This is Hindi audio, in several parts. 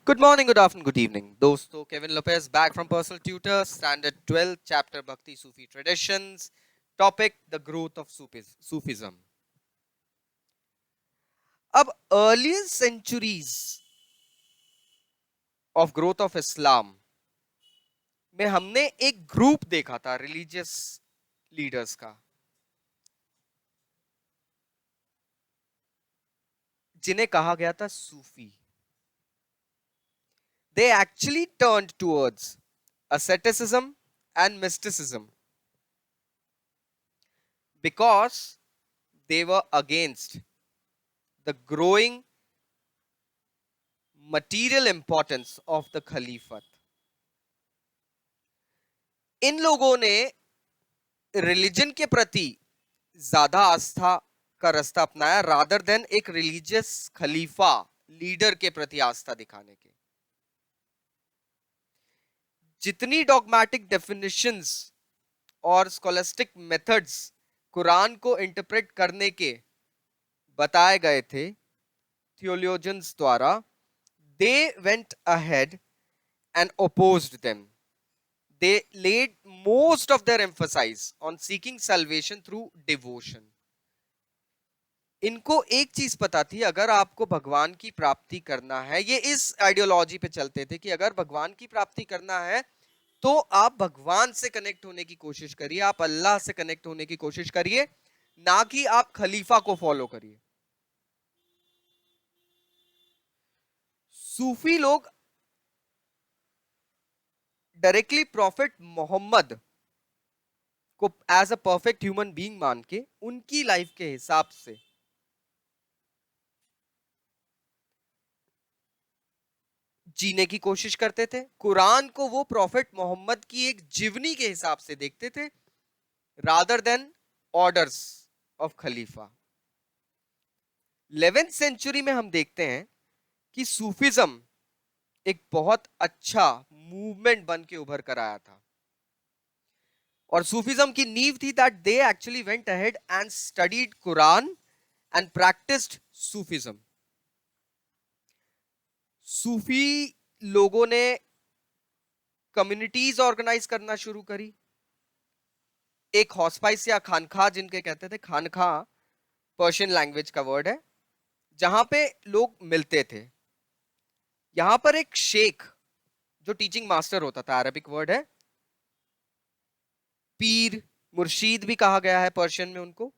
Good morning, good afternoon, good evening. दोस्तों, Kevin Lopez back from Personal Tutor, Standard 12, Chapter Bhakti Sufi Traditions. Topic: the growth of Sufism. अब earliest centuries of growth of Islam में हमने एक ग्रुप देखा था रिलीजियस लीडर्स का, जिन्हें कहा गया था सूफी. They actually turned towards asceticism and mysticism because they were against the growing material importance of the Khalifat. इन लोगों ने रिलीजन के प्रति ज्यादा आस्था का रास्ता अपनाया रादर देन एक रिलीजियस खलीफा लीडर के प्रति आस्था दिखाने के. जितनी डॉगमेटिक डेफिनेशंस और स्कॉलास्टिक मेथड्स कुरान को इंटरप्रेट करने के बताए गए थे थियोलॉजियंस द्वारा, they went ahead and opposed them. They laid most of their emphasis on seeking salvation through devotion. इनको एक चीज पता थी, अगर आपको भगवान की प्राप्ति करना है, ये इस आइडियोलॉजी पे चलते थे कि अगर भगवान की प्राप्ति करना है तो आप भगवान से कनेक्ट होने की कोशिश करिए, आप अल्लाह से कनेक्ट होने की कोशिश करिए, ना कि आप खलीफा को फॉलो करिए. सूफी लोग डायरेक्टली प्रॉफिट मोहम्मद को as a perfect human being मान के उनकी लाइफ के हिसाब से जीने की कोशिश करते थे. कुरान को वो प्रॉफिट मोहम्मद की एक जीवनी के हिसाब से देखते थे रादर देन ऑर्डर्स ऑफ खलीफा. 11th सेंचुरी में हम देखते हैं कि सूफिज्म एक बहुत अच्छा मूवमेंट बन के उभर कर आया था, और सूफिज्म की नींव थी that they actually went ahead and studied Quran and practised Sufism. सूफी लोगों ने कम्युनिटीज ऑर्गेनाइज करना शुरू करी. एक हॉस्पाइस या खानखा, जिनके कहते थे, खानखा पर्शियन लैंग्वेज का वर्ड है, जहां पे लोग मिलते थे. यहां पर एक शेख जो टीचिंग मास्टर होता था, अरबिक वर्ड है, पीर मुर्शीद भी कहा गया है पर्शियन में उनको,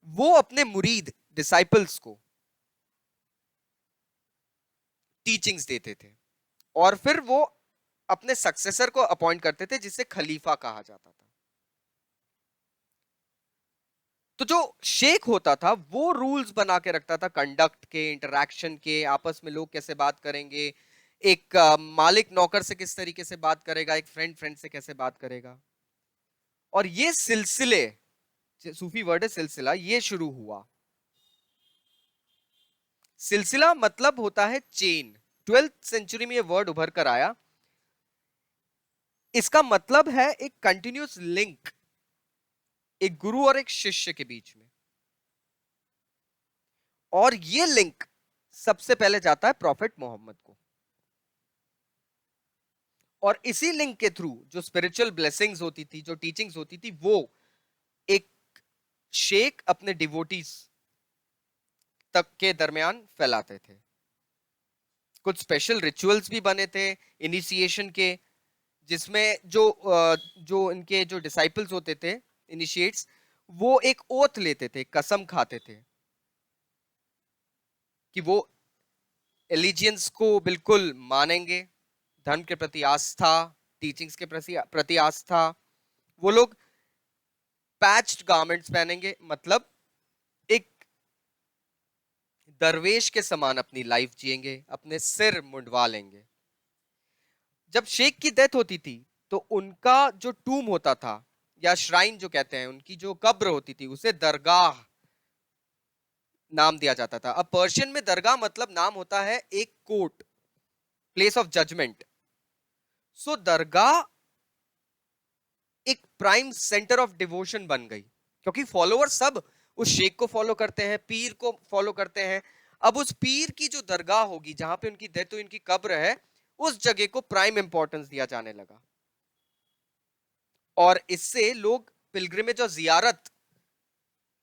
वो अपने मुरीद डिसाइपल्स को टीचिंग्स देते थे और फिर वो अपने सक्सेसर को अपॉइंट करते थे, जिसे खलीफा कहा जाता था. तो जो शेख होता था वो रूल्स बना के रखता था कंडक्ट के, इंटरैक्शन के, आपस में लोग कैसे बात करेंगे, एक मालिक नौकर से किस तरीके से बात करेगा, एक फ्रेंड फ्रेंड से कैसे बात करेगा. और ये सिलसिले, सूफी वर्ड है सिलसिला, ये शुरू हुआ. सिलसिला मतलब होता है चेन. 12th सेंचुरी में ये वर्ड उभर कर आया. इसका मतलब है एक कंटिन्यूअस लिंक एक गुरु और एक शिष्य के बीच में, और ये लिंक सबसे पहले जाता है प्रॉफिट मोहम्मद को, और इसी लिंक के थ्रू जो स्पिरिचुअल ब्लेसिंग्स होती थी, जो टीचिंग्स होती थी, वो एक शेख अपने डिवोटीज तक के दरमियान फैलाते थे. कुछ स्पेशल रिचुअल्स भी बने थे इनिशिएशन के, जिसमें जो इनके जो डिसाइपल्स होते थे, इनिशिएट्स, वो एक ओथ लेते थे, कसम खाते थे कि वो एलिजियंस को बिल्कुल मानेंगे, धर्म के प्रति आस्था, टीचिंग्स के प्रति आस्था. वो लोग पैच्ड गारमेंट्स पहनेंगे, मतलब एक दरवेश के समान अपनी लाइफ जिएंगे, अपने सिर मुंडवा लेंगे. जब शेख की डेथ होती थी तो उनका जो टूम होता था, या श्राइन जो कहते हैं, उनकी जो कब्र होती थी, उसे दरगाह नाम दिया जाता था. अब पर्शियन में दरगाह मतलब नाम होता है एक कोर्ट, प्लेस ऑफ जजमेंट. सो दरगाह एक प्राइम सेंटर ऑफ डिवोशन बन गई, क्योंकि फॉलोअर सब उस शेख को फॉलो करते हैं, पीर को फॉलो करते हैं. अब उस पीर की जो दरगाह होगी जहां पे उनकी डेथ हुई, उनकी कब्र है, उस जगह को प्राइम इंपॉर्टेंस दिया जाने लगा और इससे लोग पिलग्रिमेज और जियारत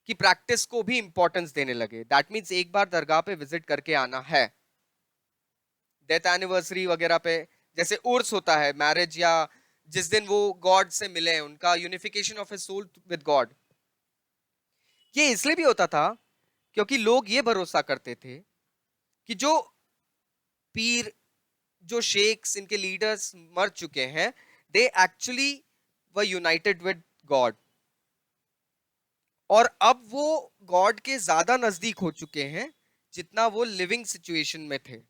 की प्रैक्टिस को भी इंपॉर्टेंस देने लगे। दैट मीन्स एक बार दरगाह पे विजिट करके आना है। डेथ एनिवर्सरी वगैरह पे, जैसे उर्स होता है, मैरिज, या जिस दिन वो गॉड से मिले, उनका unification of his soul with God, ये इसलिए भी होता था क्योंकि लोग ये भरोसा करते थे कि जो पीर, जो शेख्स, इनके लीडर्स मर चुके हैं, they actually were United with God, और अब वो गॉड के ज्यादा नजदीक हो चुके हैं जितना वो लिविंग सिचुएशन में थे।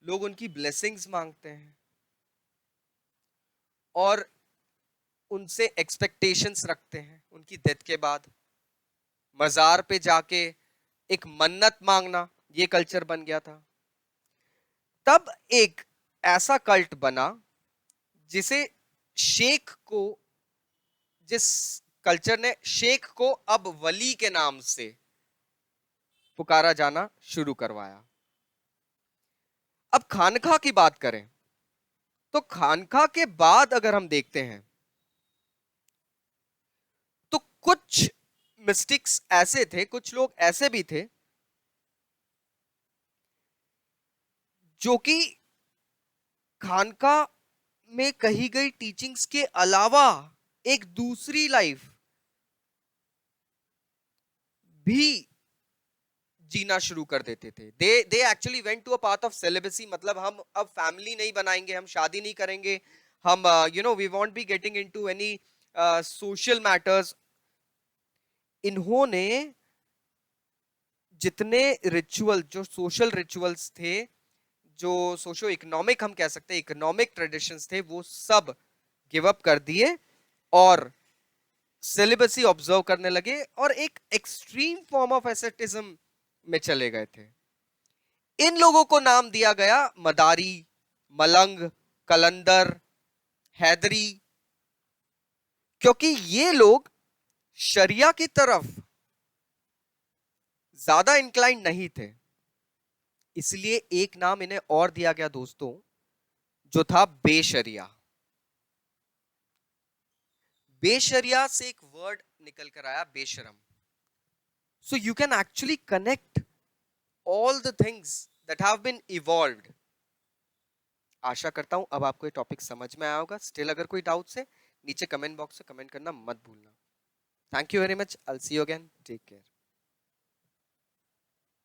लोग उनकी ब्लेसिंग्स मांगते हैं और उनसे एक्सपेक्टेशंस रखते हैं। उनकी डेथ के बाद मजार पे जाके एक मन्नत मांगना, ये कल्चर बन गया था। तब एक ऐसा कल्ट बना जिसे शेख को, जिस कल्चर ने शेख को अब वली के नाम से पुकारा जाना शुरू करवाया। अब खानका की बात करें तो खानका के बाद अगर हम देखते हैं तो कुछ मिस्टिक्स ऐसे थे, कुछ लोग ऐसे भी थे जो कि खानका में कही गई टीचिंग्स के अलावा एक दूसरी लाइफ भी जीना शुरू कर देते थे। They actually went to a path of celibacy, मतलब हम अब फैमिली नहीं बनाएंगे, हम शादी नहीं करेंगे, हम we won't be getting into any social matters. इन्होंने जितने रिचुअल, जो सोशल रिचुअल्स थे, जो सोशो इकोनॉमिक, हम कह सकते हैं इकोनॉमिक ट्रेडिशंस थे, वो सब गिव अप कर दिए और सेलिबसी ऑब्जर्व करने लगे और एक एक्सट्रीम फॉर्म ऑफ एसेटिज्म में चले गए थे। इन लोगों को नाम दिया गया मदारी, मलंग, कलंदर, हैदरी, क्योंकि ये लोग शरिया की तरफ ज्यादा इंक्लाइन नहीं थे। इसलिए एक नाम इन्हें और दिया गया दोस्तों, जो था बेशरिया। बेशरिया से एक वर्ड निकल कर आया, बेशरम। So you can actually connect all the things that have been evolved. आशा करता हूं अब आपको ये टॉपिक समझ में आया होगा। स्टिल अगर कोई डाउट्स है नीचे कमेंट बॉक्स में कमेंट करना मत भूलना। Thank you very much, I will see you again, take care.